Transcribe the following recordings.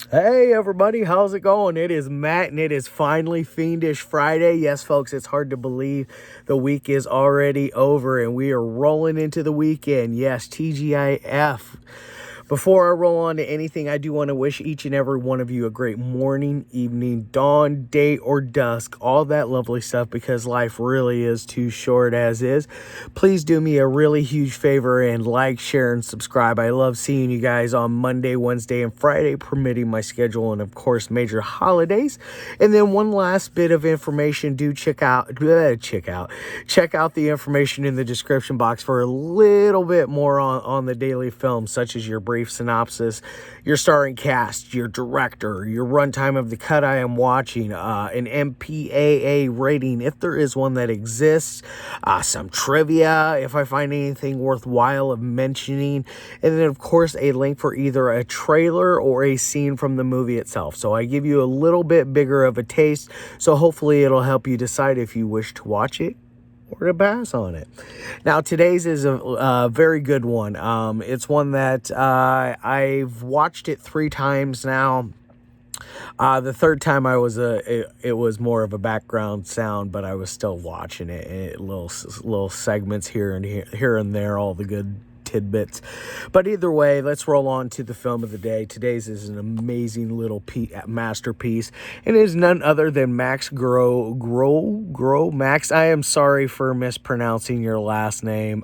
Hey everybody, how's it going? It is Matt and it is finally Fiendish Friday. Yes, folks, it's hard to believe the week is already over and we are rolling into the weekend. Yes, TGIF. Before I roll on to anything, I do want to wish each and every one of you a great morning, evening, dawn, day, or dusk, all that lovely stuff, because life really is too short as is. Please do me a really huge favor and like, share, and subscribe. I love seeing you guys on Monday, Wednesday, and Friday, permitting my schedule, and of course, major holidays. And then one last bit of information, do check out the information in the description box for a little bit more on the daily film, such as your brief synopsis, your starring cast, your director, your runtime of the cut I am watching, an MPAA rating if there is one that exists, some trivia if I find anything worthwhile of mentioning, and then of course a link for either a trailer or a scene from the movie itself. So I give you a little bit bigger of a taste, so hopefully it'll help you decide if you wish to watch it or to pass on it. Now, today's is a very good one. It's one that I've watched it 3 times now. The third time it was more of a background sound, but I was still watching it. Little segments here and there, all the good tidbits. But either way, let's roll on to the film of the day. Today's is an amazing little masterpiece, and it is none other than Max Groh. Max, I am sorry for mispronouncing your last name,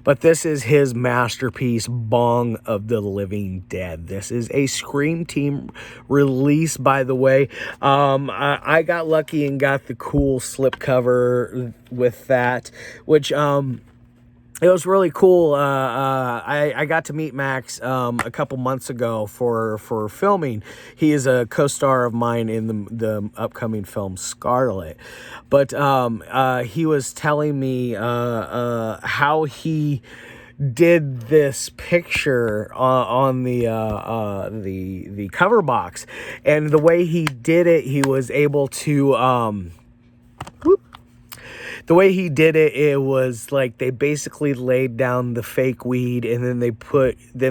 but this is his masterpiece, Bong of the Living Dead. This is a Scream Team release, by the way. I got lucky and got the cool slipcover with that, which it was really cool. I got to meet Max a couple months ago for filming. He is a co-star of mine in the upcoming film Scarlet. But he was telling me how he did this picture on the cover box, and the way he did it, he was able to the way he did it, it was like they basically laid down the fake weed, and then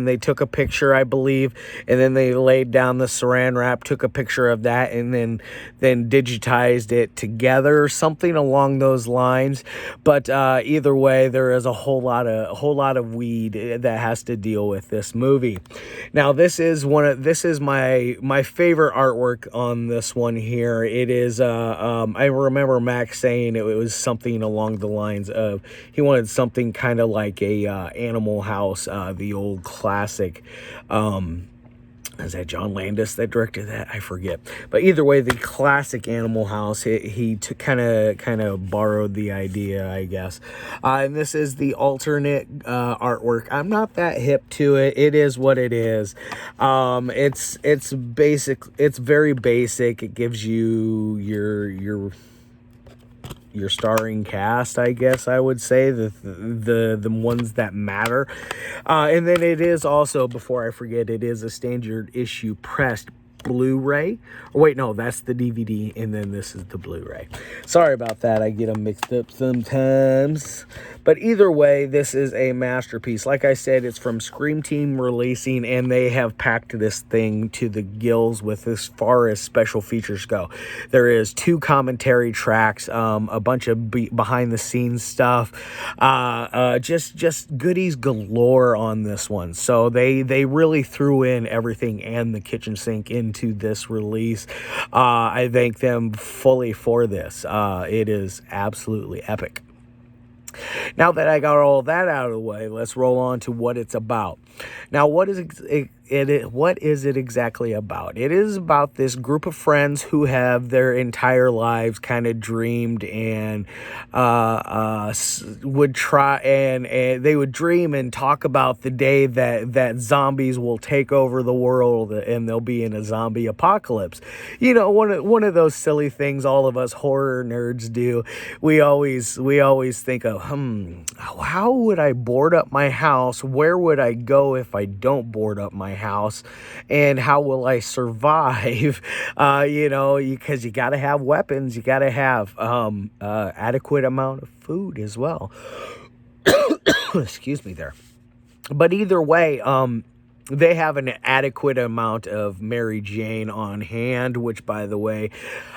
they took a picture, I believe, and then they laid down the saran wrap, took a picture of that, and then digitized it together, something along those lines. But either way, there is a whole lot of weed that has to deal with this movie. Now, this is my favorite artwork on this one here. It is I remember Max saying it was something along the lines of he wanted something kind of like a Animal House, the old classic. Is that John Landis that directed that? I forget. But either way, the classic Animal House, he kind of borrowed the idea, I guess. And this is the alternate artwork. I'm not that hip to it. It is what it is. It's basic. It's very basic. It gives you your starring cast, I guess I would say, the ones that matter, and then it is also, before I forget, it is a standard issue pressed Blu-ray. Or wait, no, that's the DVD, and then this is the Blu-ray. Sorry about that, I get them mixed up sometimes. But either way, this is a masterpiece. Like I said, it's from Scream Team Releasing, and they have packed this thing to the gills with as far as special features go. There is 2 commentary tracks, a bunch of behind the scenes stuff, just goodies galore on this one. So they really threw in everything and the kitchen sink into this release. I thank them fully for this. It is absolutely epic. Now that I got all that out of the way, let's roll on to what it's about. Now, what is it exactly about? It is about this group of friends who have their entire lives kind of dreamed and would try, and they would dream and talk about the day that zombies will take over the world and they'll be in a zombie apocalypse. You know, one of those silly things all of us horror nerds do. We always think of, how would I board up my house? Where would I go if I don't board up my house? And how will I survive? Because you got to have weapons. You got to have adequate amount of food as well. Excuse me there. But either way, They have an adequate amount of Mary Jane on hand, which, by the way,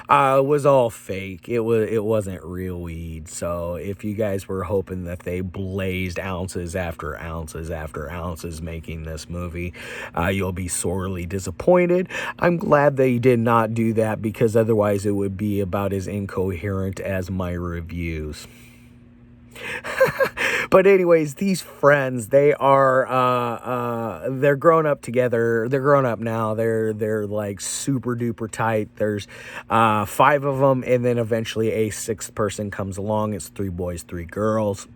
was all fake. It wasn't real weed. So if you guys were hoping that they blazed ounces after ounces after ounces making this movie, you'll be sorely disappointed. I'm glad they did not do that, because otherwise it would be about as incoherent as my reviews. But anyways, these friends, they're grown up together. They're grown up now. They're like super duper tight. There's 5 of them, and then eventually a 6th person comes along. It's 3 boys, 3 girls.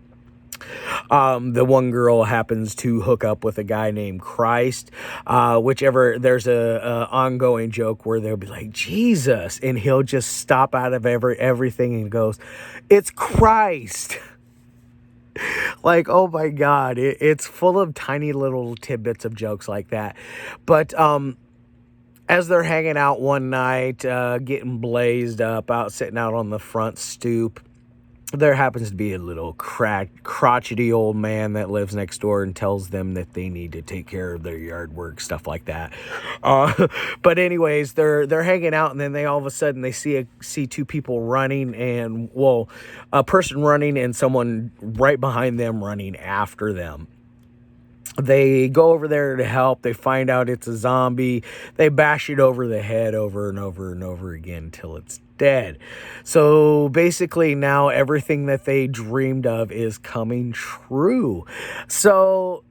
The one girl happens to hook up with a guy named Christ, there's a ongoing joke where they'll be like, Jesus, and he'll just stop out of everything and goes, it's Christ. Like, oh my God, it's full of tiny little tidbits of jokes like that. But as they're hanging out one night, getting blazed up, sitting out on the front stoop, there happens to be a little crotchety old man that lives next door and tells them that they need to take care of their yard work, stuff like that. But anyways, they're hanging out, and then they all of a sudden they see 2 people running, and a person running and someone right behind them running after them. They go over there to help. They find out it's a zombie. They bash it over the head over and over and over again until it's dead. So basically now everything that they dreamed of is coming true. So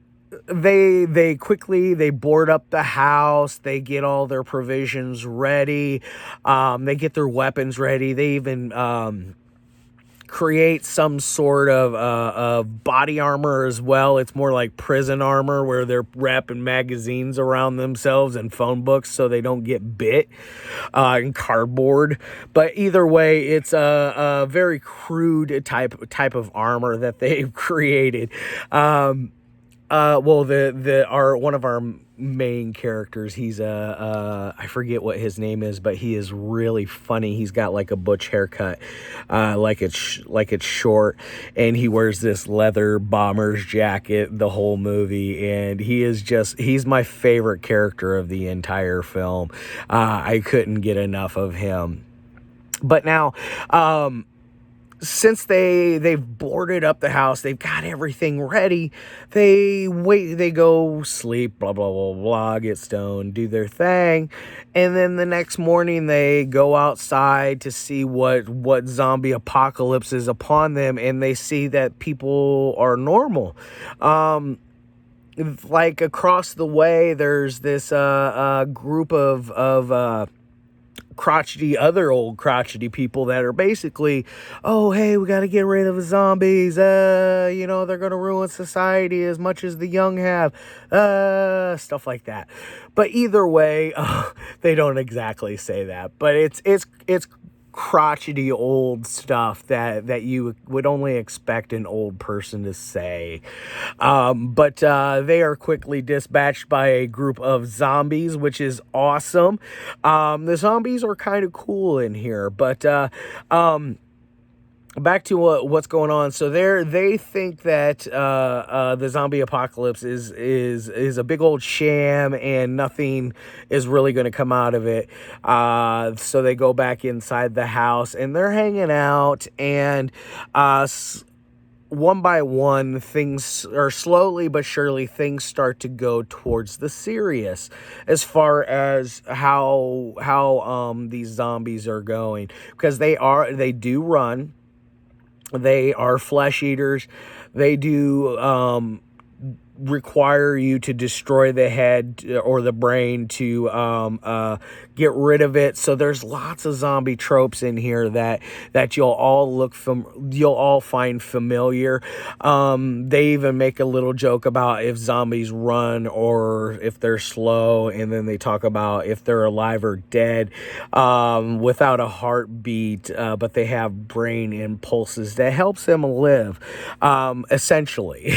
they quickly board up the house. They get all their provisions ready. They get their weapons ready. They even create some sort of body armor as well. It's more like prison armor, where they're wrapping magazines around themselves and phone books so they don't get bit, and cardboard. But either way, it's a very crude type of armor that they've created. One of our main characters, he's I forget what his name is, but he is really funny. He's got like a butch haircut, like it's short, and he wears this leather bomber's jacket the whole movie, and he's my favorite character of the entire film. I couldn't get enough of him. But now, since they've boarded up the house, they've got everything ready, they go sleep, blah, blah, blah, blah, get stoned, do their thing, and then the next morning they go outside to see what zombie apocalypse is upon them, and they see that people are normal. Like across the way, there's this group of other old crotchety people that are basically, oh, hey, we got to get rid of the zombies. They're going to ruin society as much as the young have. Stuff like that. But either way, they don't exactly say that. But it's crotchety old stuff that you would only expect an old person to say. But they are quickly dispatched by a group of zombies, which is awesome. The zombies are kind of cool in here, but back to what's going on. So they think that the zombie apocalypse is a big old sham and nothing is really going to come out of it. So they go back inside the house and they're hanging out, and one by one, things are slowly but surely things start to go towards the serious as far as how these zombies are going, because they do run. They are flesh eaters. They do require you to destroy the head or the brain to get rid of it. So there's lots of zombie tropes in here that you'll all find familiar. They even make a little joke about if zombies run or if they're slow, and then they talk about if they're alive or dead, without a heartbeat, but they have brain impulses that helps them live, essentially,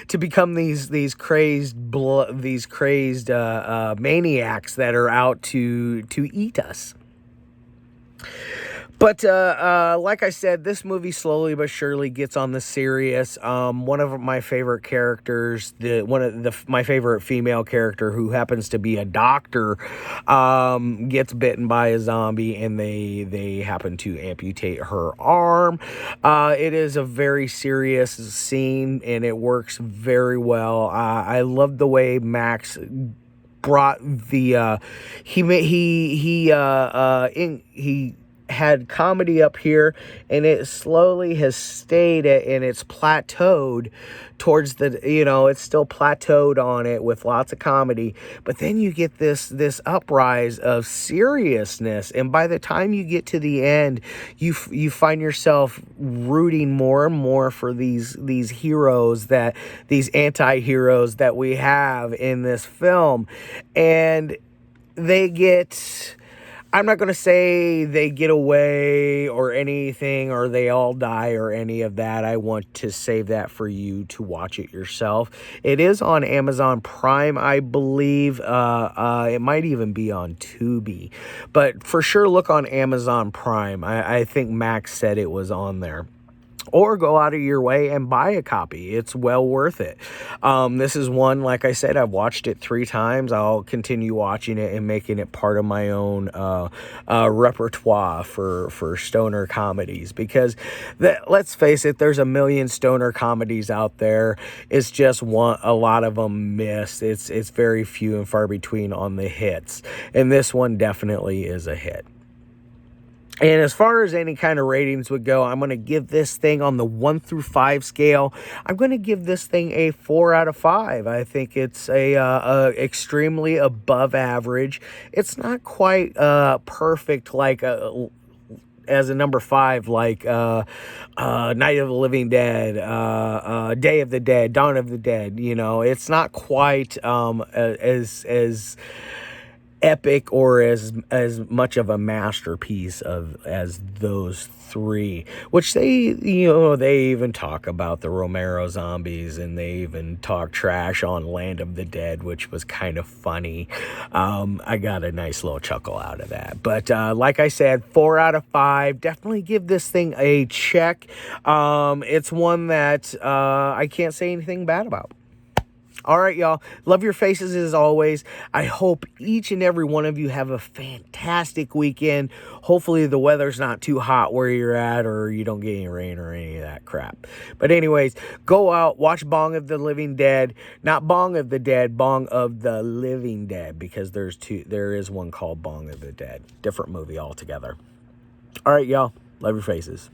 to become these crazed maniacs that are out to eat us. But like I said, this movie slowly but surely gets on the serious. One of my favorite characters, my favorite female character, who happens to be a doctor, gets bitten by a zombie, and they happen to amputate her arm. It is a very serious scene, and it works very well. I love the way Max brought the he had comedy up here, and it slowly has stayed and it's plateaued towards it's still plateaued on it with lots of comedy, but then you get this uprise of seriousness, and by the time you get to the end, you find yourself rooting more and more for these heroes, these anti-heroes that we have in this film. And they get, I'm not going to say they get away or anything, or they all die or any of that. I want to save that for you to watch it yourself. It is on Amazon Prime, I believe. It might even be on Tubi. But for sure, look on Amazon Prime. I think Max said it was on there. Or go out of your way and buy a copy. It's well worth it. This is one, like I said, I've watched it 3 times. I'll continue watching it and making it part of my own repertoire for stoner comedies. Because let's face it, there's a million stoner comedies out there. It's just a lot of them miss. It's very few and far between on the hits. And this one definitely is a hit. And as far as any kind of ratings would go, I'm going to give this thing on the 1 through 5 scale. I'm going to give this thing a 4 out of 5. I think it's a extremely above average. It's not quite perfect like as a number 5, like Night of the Living Dead, Day of the Dead, Dawn of the Dead. It's not quite as epic or as much of a masterpiece as those 3, which they even talk about the Romero zombies, and they even talk trash on Land of the Dead, which was kind of funny. I got a nice little chuckle out of that. But like I said, 4 out of 5. Definitely give this thing a check. It's one that I can't say anything bad about. All right, y'all. Love your faces as always. I hope each and every one of you have a fantastic weekend. Hopefully the weather's not too hot where you're at, or you don't get any rain or any of that crap. But anyways, go out, watch Bong of the Living Dead. Not Bong of the Dead, Bong of the Living Dead, because there is one called Bong of the Dead. Different movie altogether. All right, y'all. Love your faces.